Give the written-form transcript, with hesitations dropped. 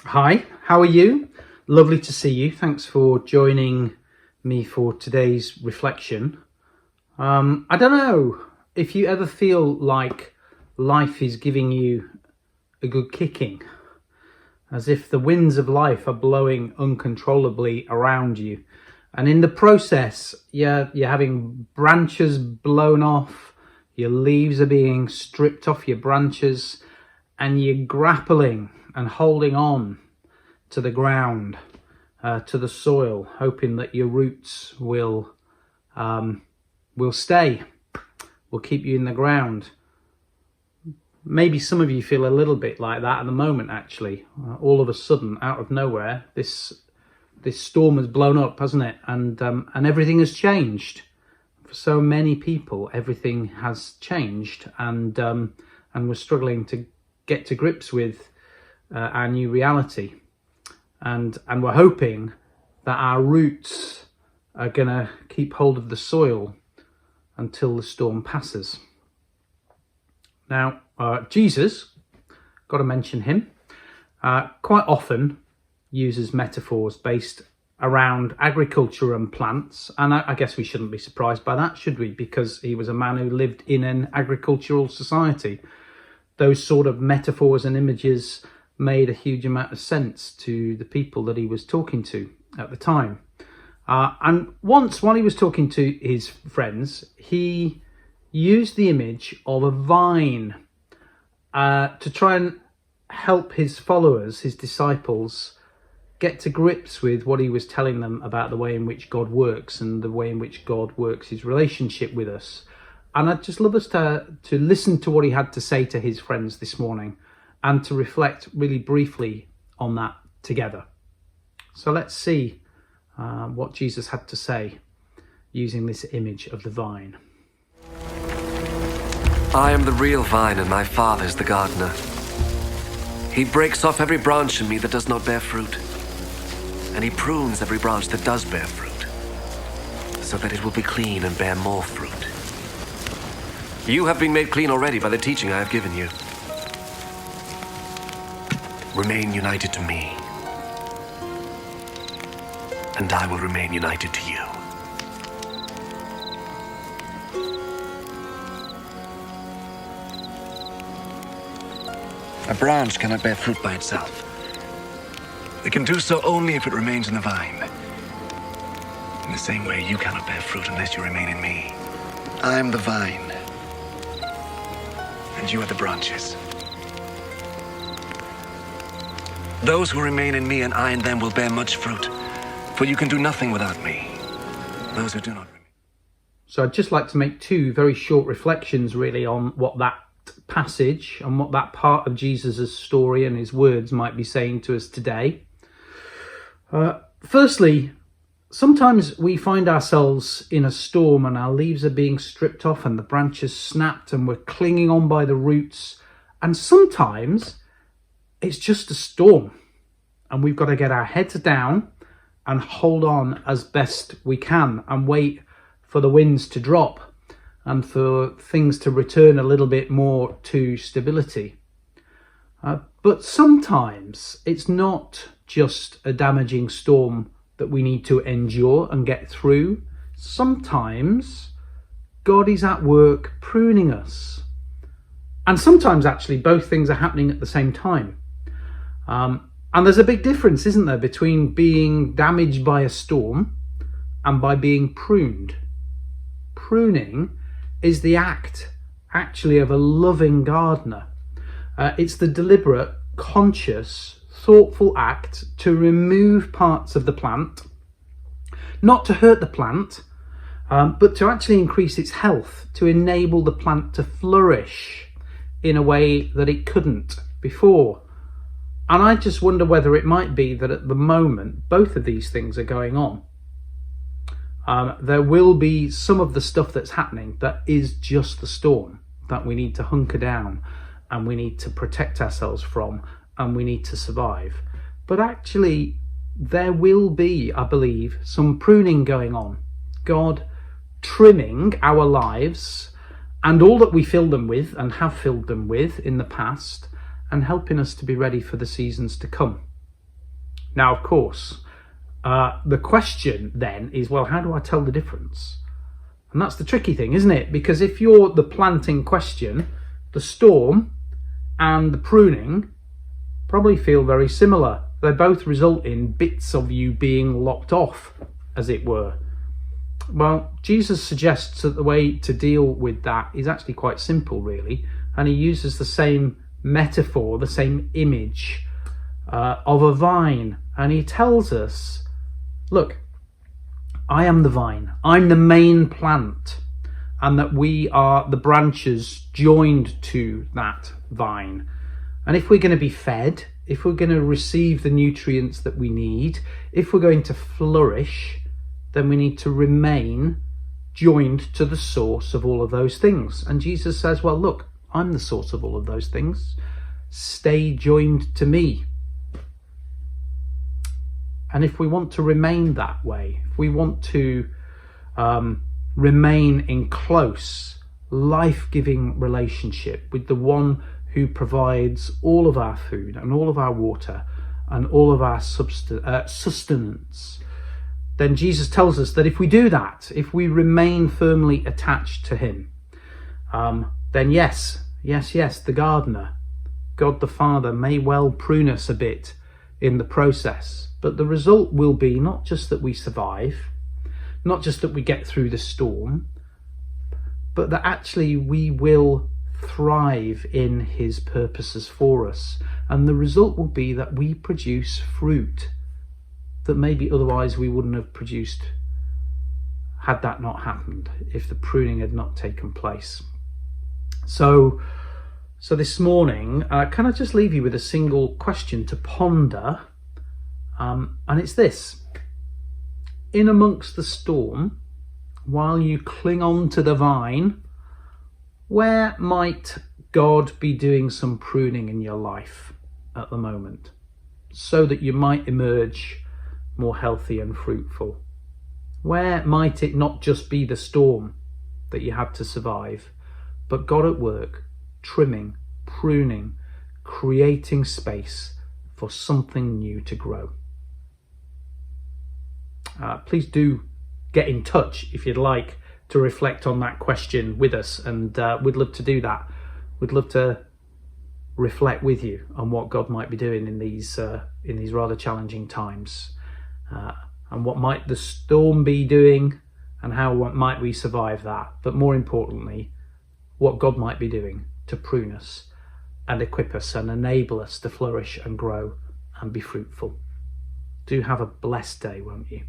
Hi, how are you? Lovely to see you. Thanks for joining me for today's reflection. I don't know if you ever feel like life is giving you a good kicking, as if the winds of life are blowing uncontrollably around you. And in the process, you're having branches blown off, your leaves are being stripped off your branches, and you're grappling and holding on to the ground, to the soil, hoping that your roots will stay, will keep you in the ground. Maybe some of you feel a little bit like that at the moment, actually. All of a sudden, out of nowhere, this storm has blown up, hasn't it? And everything has changed. For so many people, everything has changed, and we're struggling to get to grips with our new reality. And we're hoping that our roots are going to keep hold of the soil until the storm passes. Now, Jesus, got to mention him, quite often uses metaphors based around agriculture and plants. And I guess we shouldn't be surprised by that, should we? Because he was a man who lived in an agricultural society. Those sort of metaphors and images made a huge amount of sense to the people that he was talking to at the time. And once, while he was talking to his friends, he used the image of a vine to try and help his followers, his disciples, get to grips with what he was telling them about the way in which God works and the way in which God works his relationship with us. And I'd just love us to listen to what he had to say to his friends this morning and to reflect really briefly on that together. So let's see what Jesus had to say using this image of the vine. I am the real vine and my Father is the gardener. He breaks off every branch in me that does not bear fruit, and he prunes every branch that does bear fruit, so that it will be clean and bear more fruit. You have been made clean already by the teaching I have given you. Remain united to me, and I will remain united to you. A branch cannot bear fruit by itself. It can do so only if it remains in the vine. In the same way, you cannot bear fruit unless you remain in me. I am the vine, and you are the branches. Those who remain in me and I in them will bear much fruit, for you can do nothing without me. Those who do not remain. So I'd just like to make two very short reflections really on what that passage and what that part of Jesus's story and his words might be saying to us today. Firstly, sometimes we find ourselves in a storm and our leaves are being stripped off and the branches snapped and we're clinging on by the roots. And sometimes it's just a storm and we've got to get our heads down and hold on as best we can and wait for the winds to drop and for things to return a little bit more to stability. But sometimes it's not just a damaging storm that we need to endure and get through. Sometimes God is at work pruning us. And sometimes actually both things are happening at the same time. And there's a big difference, isn't there, between being damaged by a storm and by being pruned. Pruning is the act actually of a loving gardener. It's the deliberate, conscious, thoughtful act to remove parts of the plant, not to hurt the plant, but to actually increase its health, to enable the plant to flourish in a way that it couldn't before. And I just wonder whether it might be that at the moment, both of these things are going on. There will be some of the stuff that's happening that is just the storm that we need to hunker down and we need to protect ourselves from and we need to survive. But actually, there will be, I believe, some pruning going on. God trimming our lives and all that we fill them with and have filled them with in the past, and helping us to be ready for the seasons to come. Now, of course, the question then is, well, how do I tell the difference? And that's the tricky thing, isn't it? Because if you're the plant in question, the storm and the pruning probably feel very similar. They both result in bits of you being lopped off, as it were. Well, Jesus suggests that the way to deal with that is actually quite simple, really. And he uses the same metaphor, the same image of a vine. And he tells us, look, I am the vine. I'm the main plant. And that we are the branches joined to that vine. And if we're going to be fed, if we're going to receive the nutrients that we need, if we're going to flourish, then we need to remain joined to the source of all of those things. And Jesus says, well, look, I'm the source of all of those things. Stay joined to me. And if we want to remain that way, if we want to remain in close, life-giving relationship with the one who provides all of our food and all of our water and all of our sustenance, then Jesus tells us that if we do that, if we remain firmly attached to him, then yes, the gardener, God the Father, may well prune us a bit in the process. But the result will be not just that we survive, not just that we get through the storm, but that actually we will thrive in his purposes for us. And the result will be that we produce fruit that maybe otherwise we wouldn't have produced had that not happened, if the pruning had not taken place. So this morning, can I just leave you with a single question to ponder? And it's this: in amongst the storm, while you cling on to the vine, where might God be doing some pruning in your life at the moment, so that you might emerge more healthy and fruitful? Where might it not just be the storm that you had to survive, but God at work, trimming, pruning, creating space for something new to grow? Please do get in touch if you'd like to reflect on that question with us, and we'd love to do that. We'd love to reflect with you on what God might be doing in these rather challenging times, and what might the storm be doing, and how might we survive that. But more importantly, what God might be doing to prune us and equip us and enable us to flourish and grow and be fruitful. Do have a blessed day, won't you?